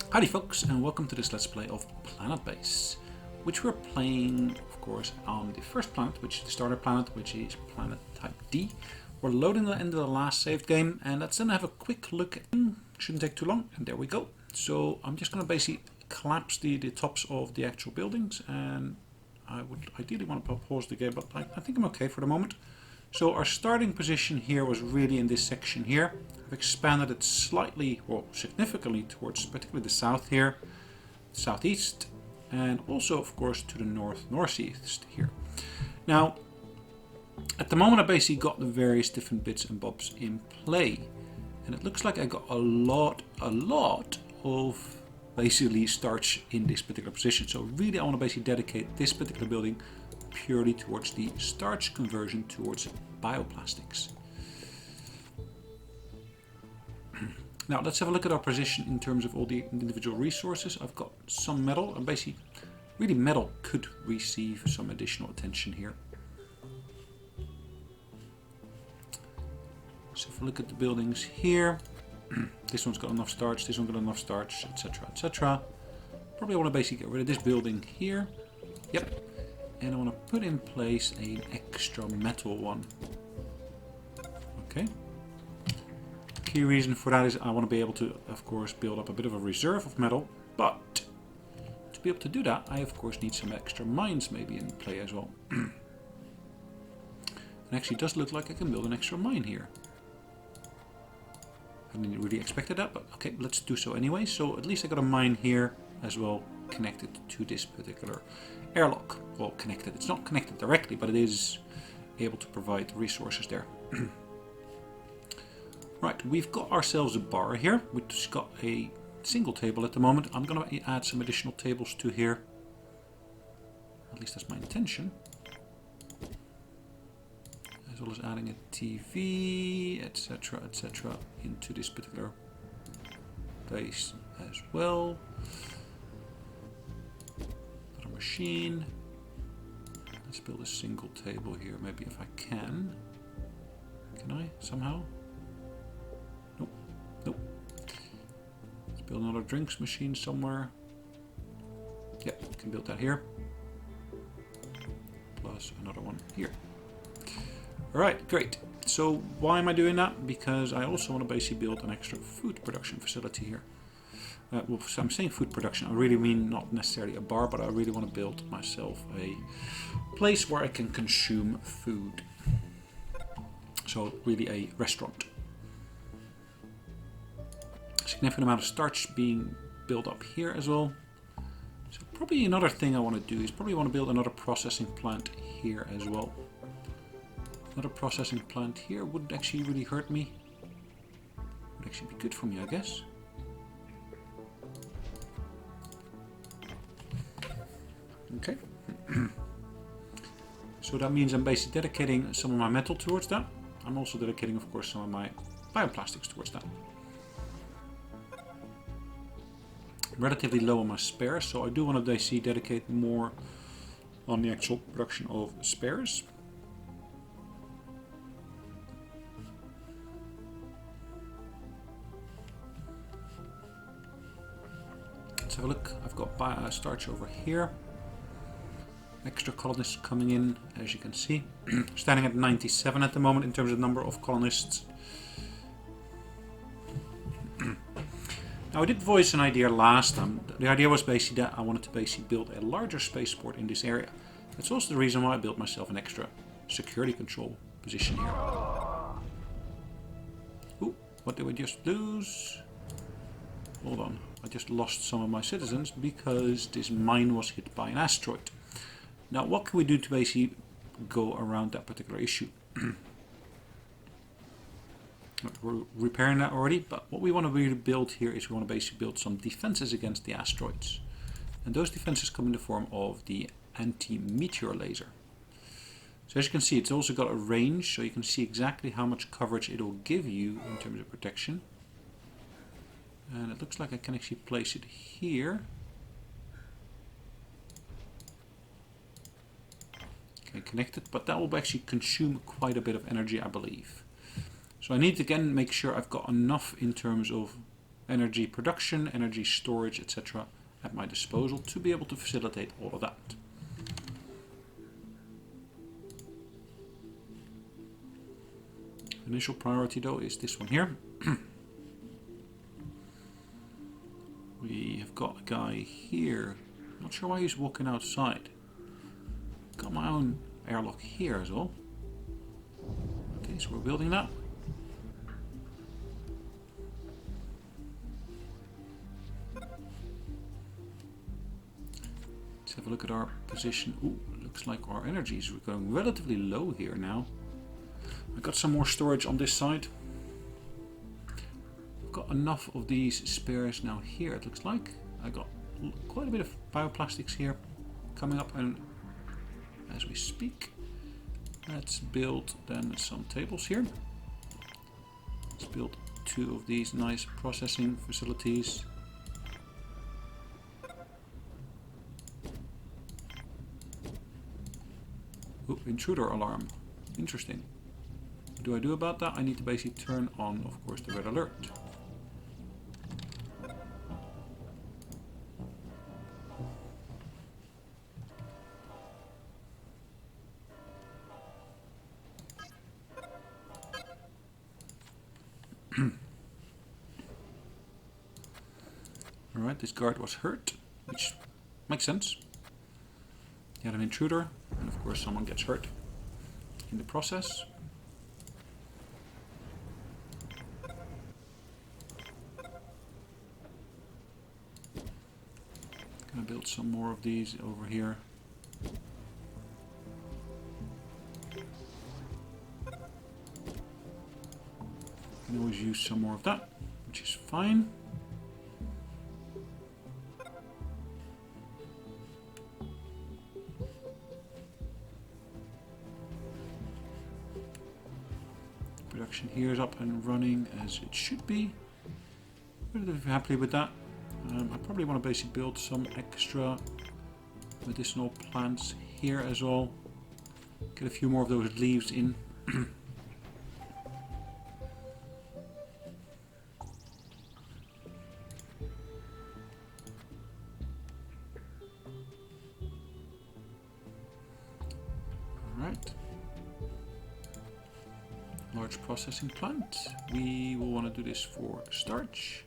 Howdy folks, and welcome to this Let's Play of PlanetBase, which we're playing, of course, on the first planet, which is the starter planet, which is planet type D. We're loading the end of the last saved game, and let's then have a quick look. Shouldn't take too long, and there we go. So I'm just going to basically collapse the tops of the actual buildings, and I would ideally want to pause the game, but I think I'm okay for the moment. So our starting position here was really in this section here. I've expanded it slightly, or significantly, towards particularly the south here, southeast, and also of course to the northeast here. Now, at the moment I basically got the various different bits and bobs in play, and it looks like I got a lot of basically starch in this particular position. So really I want to basically dedicate this particular building purely towards the starch conversion towards bioplastics. Now let's have a look at our position in terms of all the individual resources. I've got some metal, and basically really metal could receive some additional attention here. So if we look at the buildings here, this one's got enough starch, this one got enough starch, etc, etc. Probably want to basically get rid of this building here. Yep. And I want to put in place an extra metal one. Okay. Key reason for that is I want to be able to, of course, build up a bit of a reserve of metal. But to be able to do that, I of course need some extra mines maybe in play as well. And actually it does look like I can build an extra mine here. I didn't really expected that, but okay, let's do so anyway. So at least I got a mine here as well, connected to this particular airlock. Well, connected. It's not connected directly, but it is able to provide resources there. Right, we've got ourselves a bar here, which has got a single table at the moment. I'm going to add some additional tables to here. At least that's my intention. As well as adding a TV, etc, etc, into this particular base as well. Another machine. Let's build a single table here, maybe if I can. Can I somehow? Nope. Nope. Let's build another drinks machine somewhere. Yep, we can build that here. Plus another one here. Alright, great. So why am I doing that? Because I also want to basically build an extra food production facility here. Well, so I'm saying food production, I really mean not necessarily a bar, but I really want to build myself a place where I can consume food. So really a restaurant. Significant amount of starch being built up here as well. So probably another thing I want to do is probably want to build another processing plant here as well. Another processing plant here wouldn't actually really hurt me. Would actually be good for me, I guess. Okay. So that means I'm basically dedicating some of my metal towards that. I'm also dedicating, of course, some of my bioplastics towards that. I'm relatively low on my spares, so I do want to basically dedicate more on the actual production of spares. Let's have a look. I've got starch over here. Extra colonists coming in, as you can see. Standing at 97 at the moment in terms of number of colonists. Now I did voice an idea last time. The idea was basically that I wanted to basically build a larger spaceport in this area. That's also the reason why I built myself an extra security control position here. Ooh, what did we just lose? Hold on, I just lost some of my citizens because this mine was hit by an asteroid. Now what can we do to basically go around that particular issue? We're repairing that already, but what we want to really build here is we want to basically build some defenses against the asteroids. And those defenses come in the form of the anti-meteor laser. So as you can see, it's also got a range, so you can see exactly how much coverage it will give you in terms of protection. And it looks like I can actually place it here. Okay, connected, but that will actually consume quite a bit of energy, I believe. So I need to again make sure I've got enough in terms of energy production, energy storage, etc. at my disposal to be able to facilitate all of that. Initial priority though is this one here. We have got a guy here. Not sure why he's walking outside. Got my own airlock here as well. Okay, so we're building that. Let's have a look at our position. Ooh, looks like our energy is going relatively low here now. I got some more storage on this side. I've got enough of these spares now here, it looks like. I got quite a bit of bioplastics here coming up, and as we speak, let's build then some tables here. Let's build 2 of these nice processing facilities. Ooh, intruder alarm. Interesting. What do I do about that? I need to basically turn on, of course, the red alert. Alright, this guard was hurt, which makes sense. You had an intruder, and of course someone gets hurt in the process. Gonna build some more of these over here. Can always use some more of that, which is fine. Production here is up and running as it should be. Relatively happy with that. I probably want to basically build some extra medicinal plants here as well. Get a few more of those leaves in. Alright. Large processing plant. We will want to do this for starch.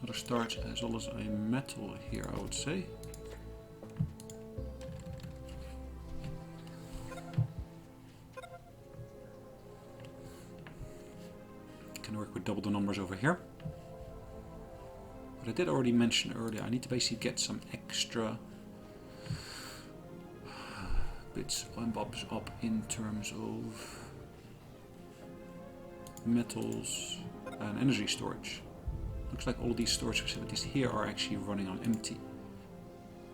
Another starch as well as a metal here, I would say. Can work with double the numbers over here. But I did already mention earlier, I need to basically get some extra bits and bobs up in terms of metals and energy storage. Looks like all of these storage facilities here are actually running on empty.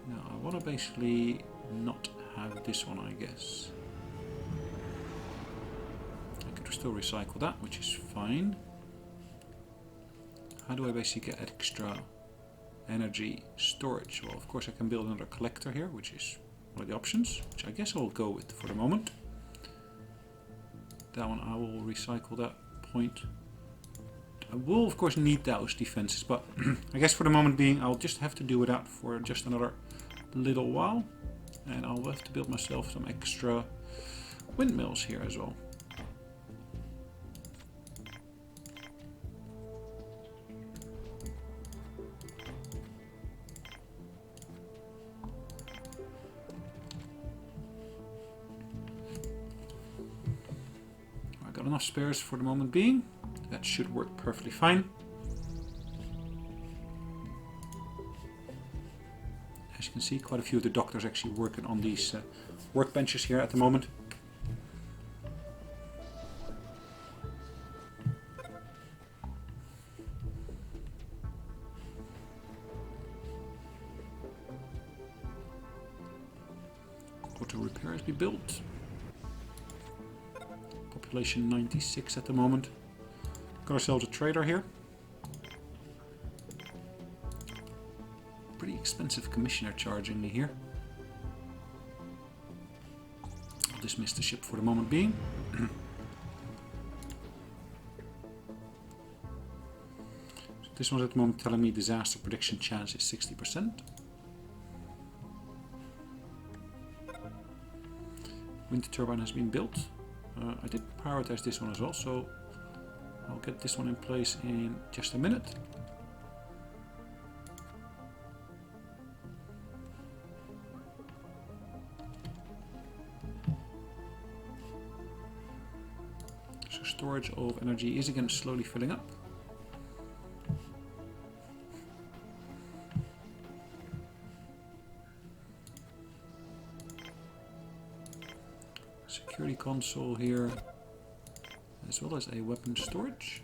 Now I want to basically not have this one, I guess. I could still recycle that, which is fine. How do I basically get extra energy storage? Well, of course I can build another collector here, which is one of the options, which I guess I'll go with for the moment. That one I will recycle that point. I will of course need those defenses, but I guess for the moment being I'll just have to do without for just another little while, and I'll have to build myself some extra windmills here as well. I got enough spares for the moment being. That should work perfectly fine. As you can see, quite a few of the doctors actually working on these workbenches here at the moment. Auto repairs be built. Population 96 at the moment. Got ourselves a trader here. Pretty expensive commissioner charging me here. I'll dismiss the ship for the moment being. This one's at the moment telling me disaster prediction chance is 60%. Wind turbine has been built. I did prioritize this one as well, so I'll get this one in place in just a minute. So storage of energy is again slowly filling up. Security console here, as well as a weapon storage.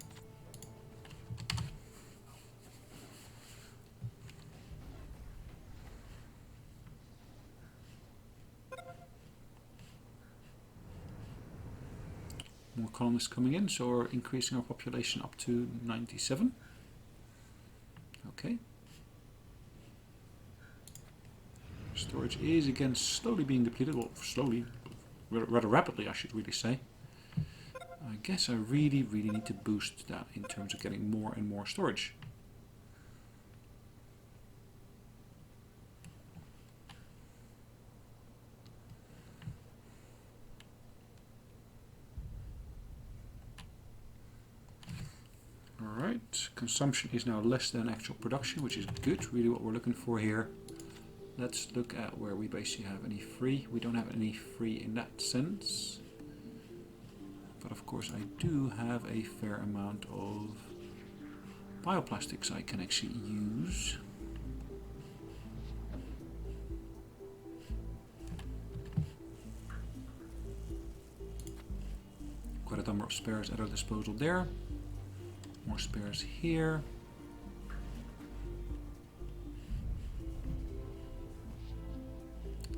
More colonists coming in, so we're increasing our population up to 97. Okay. Storage is again slowly being depleted, well, slowly, rather rapidly I should really say. I guess I really need to boost that in terms of getting more and more storage. Alright, consumption is now less than actual production, which is good, really what we're looking for here. Let's look at where we basically have any free. We don't have any free in that sense. But of course I do have a fair amount of bioplastics I can actually use. Quite a number of spares at our disposal there. More spares here.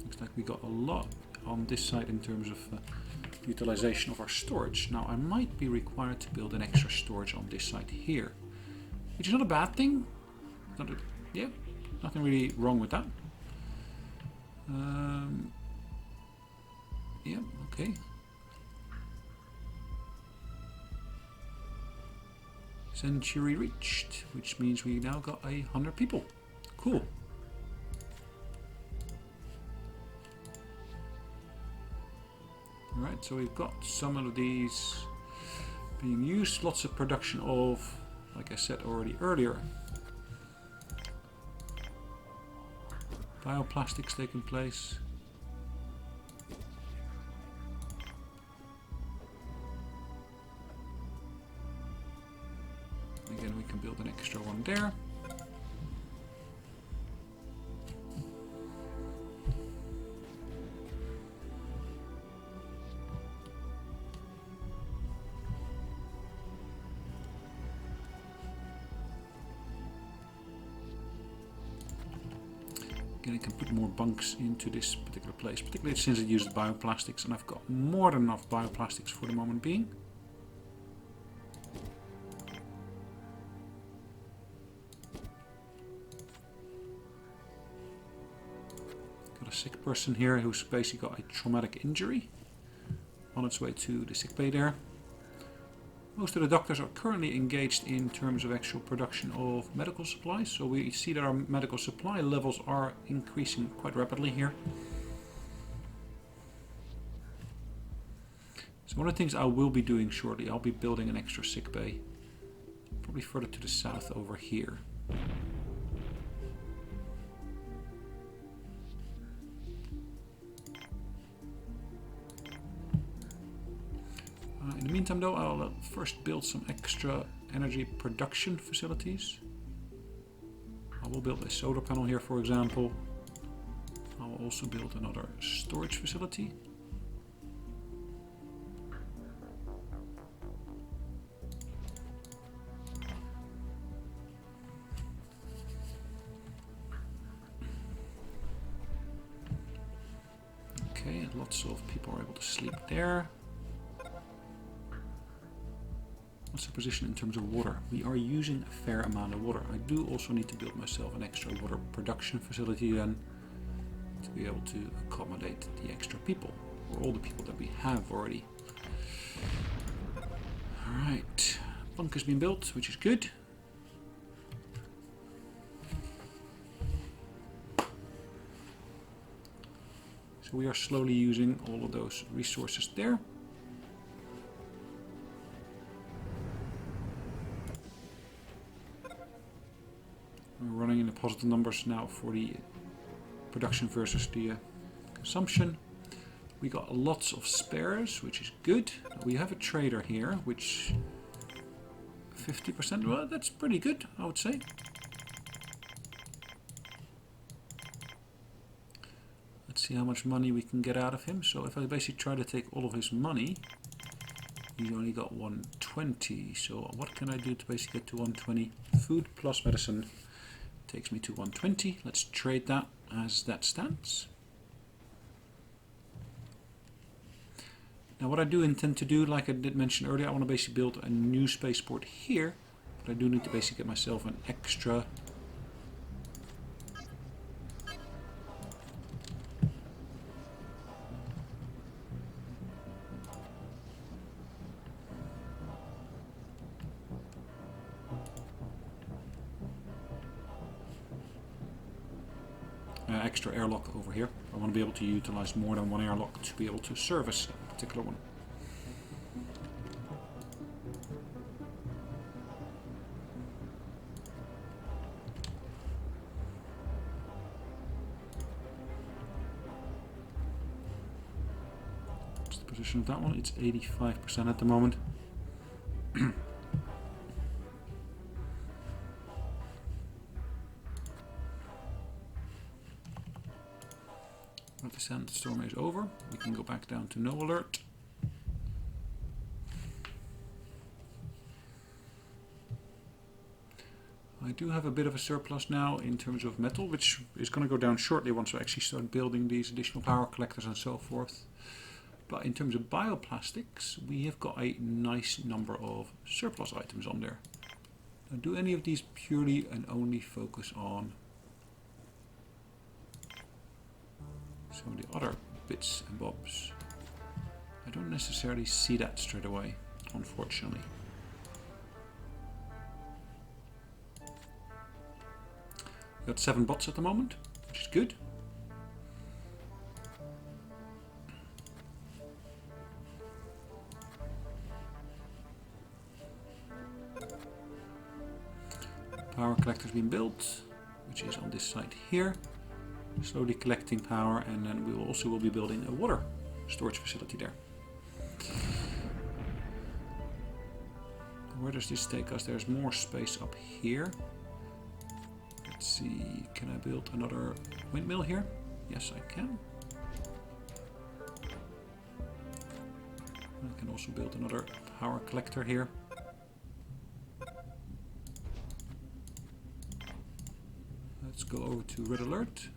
Looks like we got a lot on this side in terms of utilization of our storage. Now I might be required to build an extra storage on this side here, which is not a bad thing. Yeah, nothing really wrong with that. Yeah, okay. Century reached, which means we now got 100 people. Cool. Alright, so we've got some of these being used. Lots of production of, like I said already earlier, bioplastics taking place. Again, we can build an extra one there. Again, I can put more bunks into this particular place, particularly since it uses bioplastics, and I've got more than enough bioplastics for the moment being. Got a sick person here who's basically got a traumatic injury on its way to the sick bay there. Most of the doctors are currently engaged in terms of actual production of medical supplies, so we see that our medical supply levels are increasing quite rapidly here. So one of the things I will be doing shortly, I'll be building an extra sick bay, probably further to the south over here. In the meantime though, I'll first build some extra energy production facilities. I will build a solar panel here, for example. I will also build another storage facility. Okay, and lots of people are able to sleep there. What's the position in terms of water? We are using a fair amount of water. I do also need to build myself an extra water production facility then to be able to accommodate the extra people, or all the people that we have already. Alright, bunker's been built, which is good. So we are slowly using all of those resources there. We're running in the positive numbers now for the production versus the consumption. We got lots of spares, which is good. We have a trader here, which 50%, well, that's pretty good, I would say. Let's see how much money we can get out of him. So if I basically try to take all of his money, he only got 120. So what can I do to basically get to 120? Food plus medicine takes me to 120. Let's trade that as that stands. Now what I do intend to do, like I did mention earlier, I want to basically build a new spaceport here. But I do need to basically get myself an extra extra airlock over here. I want to be able to utilize more than one airlock to be able to service a particular one. What's the position of that one? It's 85% at the moment. Once the sandstorm is over, we can go back down to no alert. I do have a bit of a surplus now in terms of metal, which is going to go down shortly once I actually start building these additional power collectors and so forth. But in terms of bioplastics, we have got a nice number of surplus items on there. Now, do any of these purely and only focus on some of the other bits and bobs? I don't necessarily see that straight away, unfortunately. We've got 7 bots at the moment, which is good. Power collector's been built, which is on this side here. Slowly collecting power, and then we will also be building a water storage facility there. Where does this take us? There's more space up here. Let's see, can I build another windmill here? Yes, I can. I can also build another power collector here. Let's go over to red alert.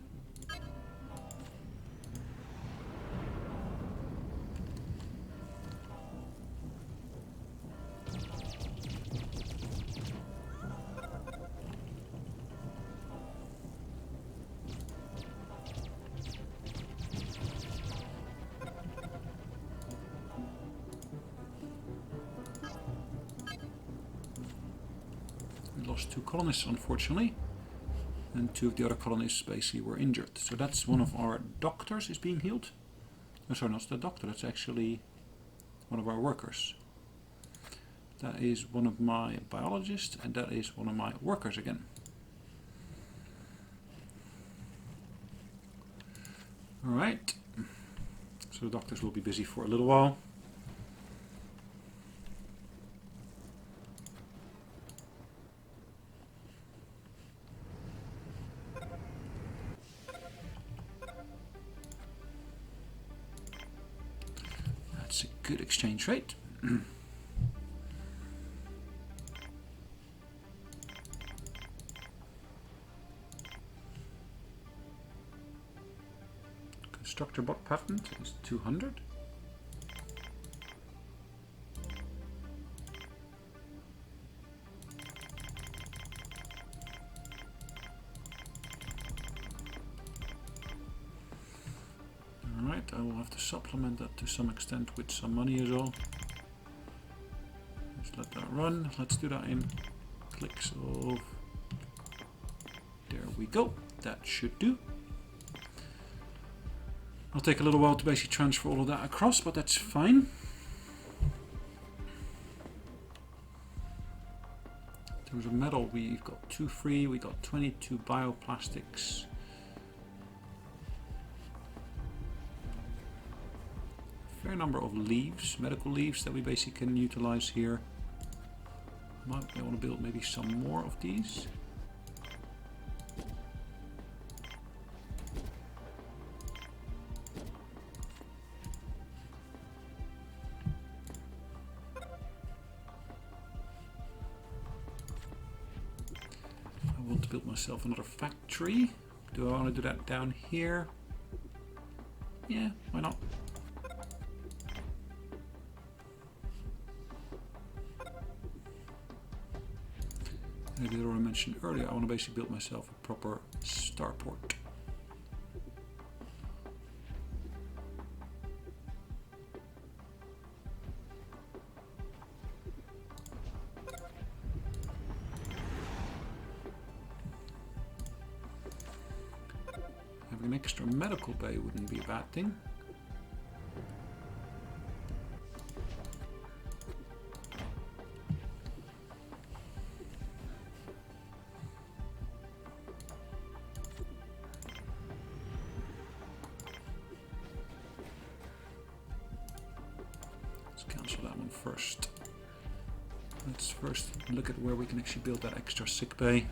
Lost 2 colonists, unfortunately, and 2 of the other colonists basically were injured. So that's one of our doctors is being healed. Oh, sorry, not the doctor, that's actually one of our workers. That is one of my biologists, and that is one of my workers again. Alright, so the doctors will be busy for a little while. That's a good exchange rate. Constructor bot patent is 200. Alright, I will have to supplement that to some extent with some money as well. Let's let that run. Let's do that in clicks of... There we go. That should do. It'll take a little while to basically transfer all of that across, but that's fine. In terms of metal, we've got 2 free, we got 22 bioplastics. A fair number of leaves, medical leaves that we basically can utilize here. Might want to build maybe some more of these. I want to build myself another factory. Do I want to do that down here? Yeah, why not? As I already mentioned earlier, I want to basically build myself a proper starport. Having an extra medical bay wouldn't be a bad thing. Cancel that one first. Let's first look at where we can actually build that extra sick bay.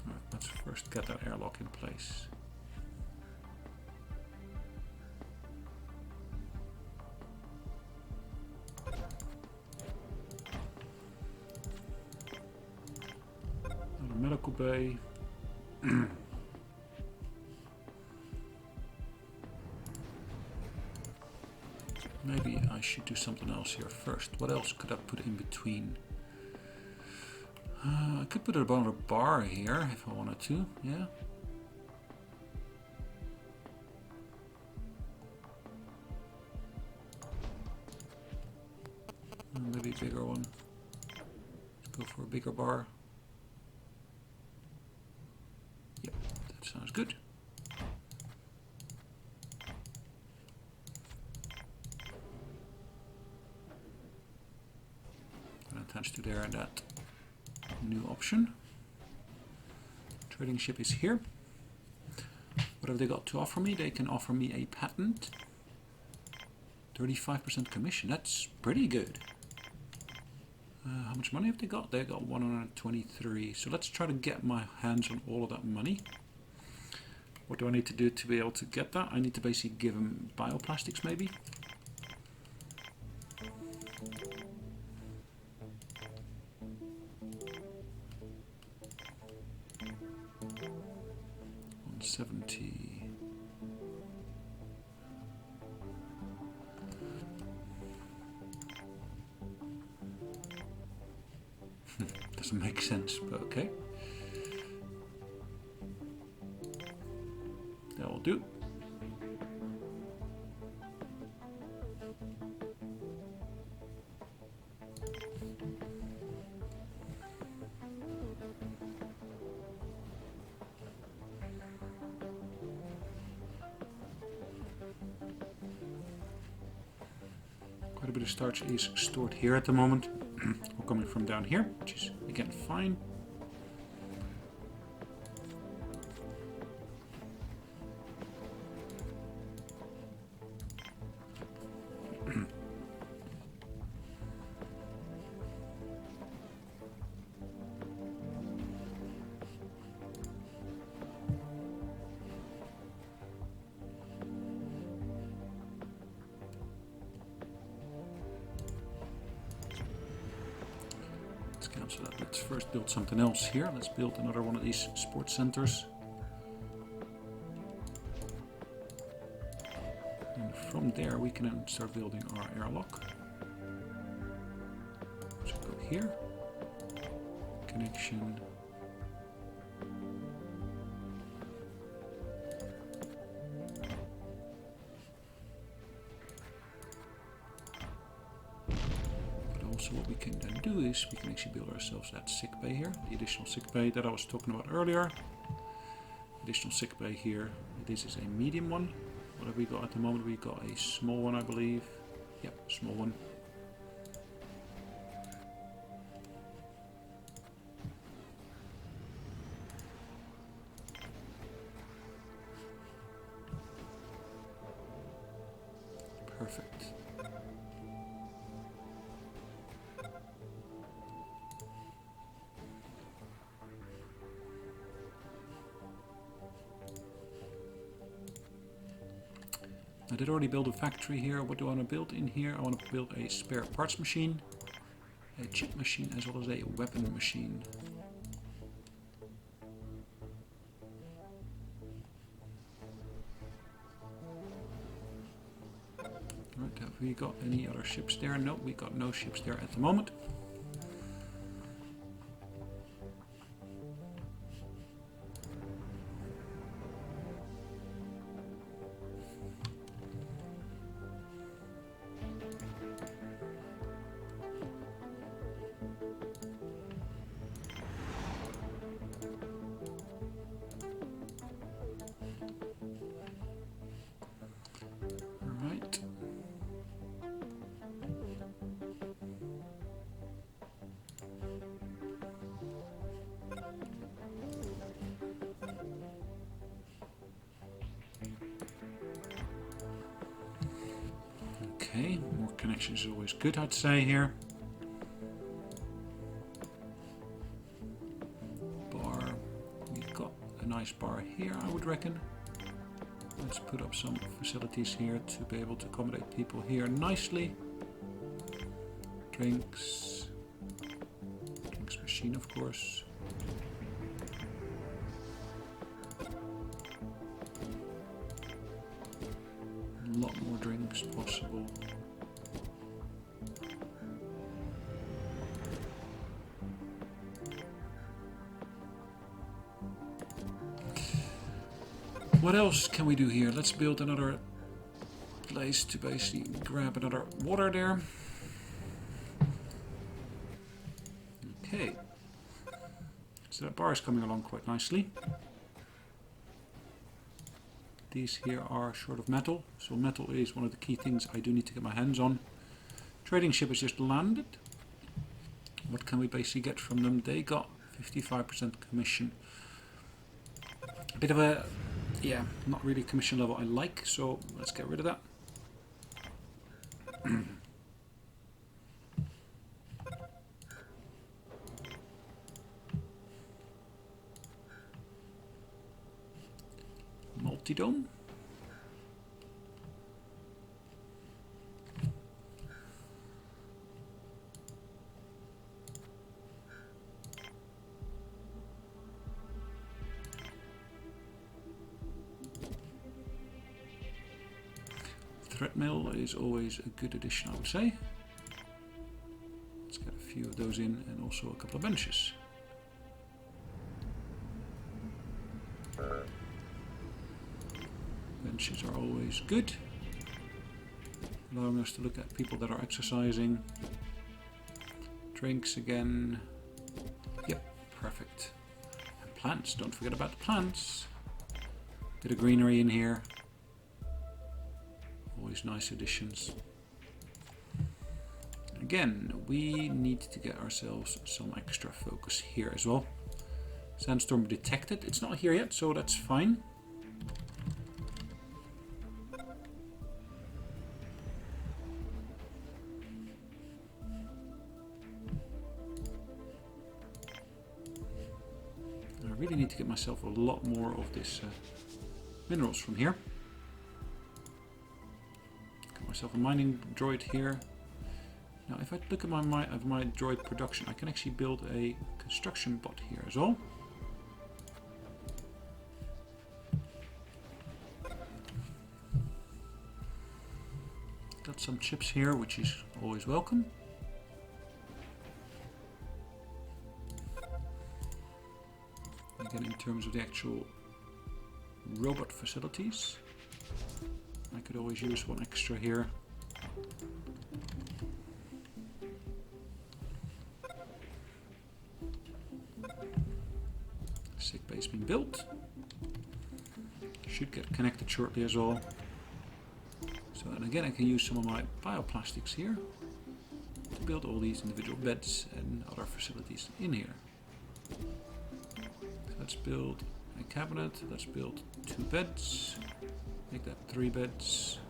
Alright, let's first get that airlock in place. Medical bay. Maybe I should do something else here first. What else could I put in between? I could put another bar here if I wanted to, yeah. Maybe a bigger one. Let's go for a bigger bar. Sounds good. And attached to there that new option. Trading ship is here. What have they got to offer me? They can offer me a patent. 35% commission. That's pretty good. How much money have they got? They got 123. So let's try to get my hands on all of that money. What do I need to do to be able to get that? I need to basically give them bioplastics maybe. $170. Doesn't make sense, but okay. That will do. Quite a bit of starch is stored here at the moment. Or coming from down here, which is again fine. Cancel that. Let's first build something else here. Let's build another one of these sports centers. And from there we can then start building our airlock. So go here. Connection. also what we can then do is we can actually build ourselves that sick bay here, the additional sick bay that I was talking about earlier. Additional sick bay here. This is a medium one. What have we got at the moment? We got a small one, I believe. Yep, small one. Perfect. I did already build a factory here. What do I want to build in here? I want to build a spare parts machine, a chip machine, as well as a weapon machine. Right, have we got any other ships there? No, we got no ships there at the moment. Okay, more connections is always good, I'd say here. Bar, we've got a nice bar here, I would reckon. Let's put up some facilities here to be able to accommodate people here nicely. Drinks machine, of course. A lot more drinks possible. What else can we do here? Let's build another place to basically grab another water there. Okay. So that bar is coming along quite nicely. These here are short of metal, so metal is one of the key things I do need to get my hands on. Trading ship has just landed. What can we basically get from them? They got 55% commission. A bit of a, yeah, not really commission level I like, so let's get rid of that. Multi-dome. Threat mill is always a good addition, I would say. Let's get a few of those in, and also a couple of benches. Benches are always good, allowing us to look at people that are exercising. Drinks again. Yep, perfect. And plants, don't forget about the plants. Bit of greenery in here. Always nice additions. Again, we need to get ourselves some extra focus here as well. Sandstorm detected. It's not here yet, so that's fine. I really need to get myself a lot more of this minerals from here. Got myself a mining droid here. Now if I look at my droid production, I can actually build a construction bot here as well. Got some chips here, which is always welcome. Again, in terms of the actual robot facilities, I could always use one extra here. Sick base being built. Should get connected shortly as well. So, and again, I can use some of my bioplastics here to build all these individual beds and other facilities in here. So let's build a cabinet. Let's build 2 beds. Make that 3 beds.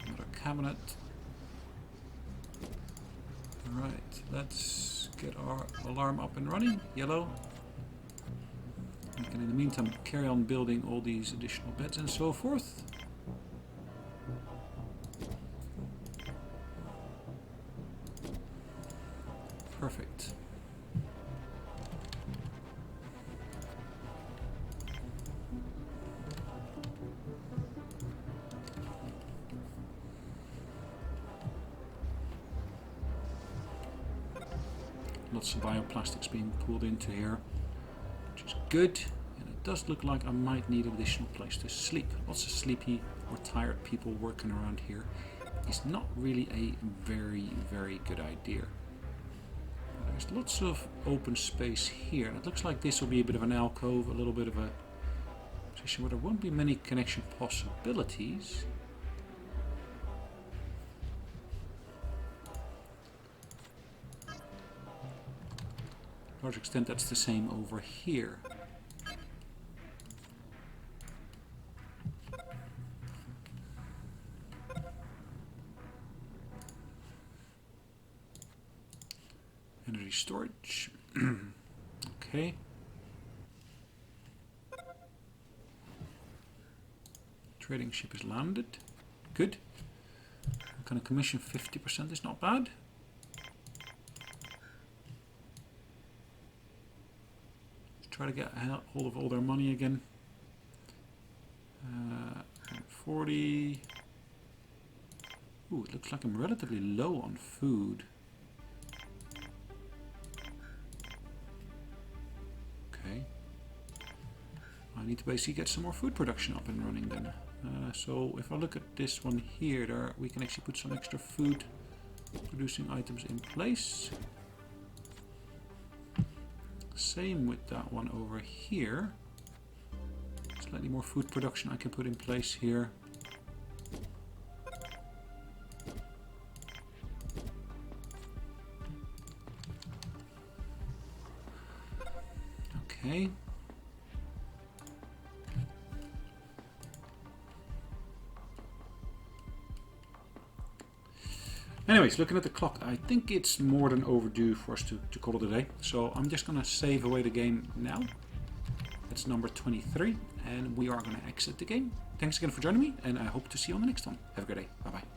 Another cabinet. Alright, let's get our alarm up and running. Yellow. We can in the meantime carry on building all these additional beds and so forth. Perfect. Lots of bioplastics being pulled into here, which is good. And it does look like I might need an additional place to sleep. Lots of sleepy or tired people working around here is not really a very good idea. There's lots of open space here. It looks like this will be a bit of an alcove, a little bit of a position where there won't be many connection possibilities. To a large extent that's the same over here. Energy storage. Okay. Trading ship is landed. Good. Kind of commission 50% is not bad. Let's try to get hold of all their money again. 40. Ooh, it looks like I'm relatively low on food. Okay. I need to basically get some more food production up and running then. So if I look at this one here, there we can actually put some extra food producing items in place. Same with that one over here. Slightly more food production I can put in place here. Okay. Anyways, looking at the clock, I think it's more than overdue for us to call it a day. So I'm just going to save away the game now. It's number 23, and we are going to exit the game. Thanks again for joining me, and I hope to see you on the next one. Have a great day. Bye-bye.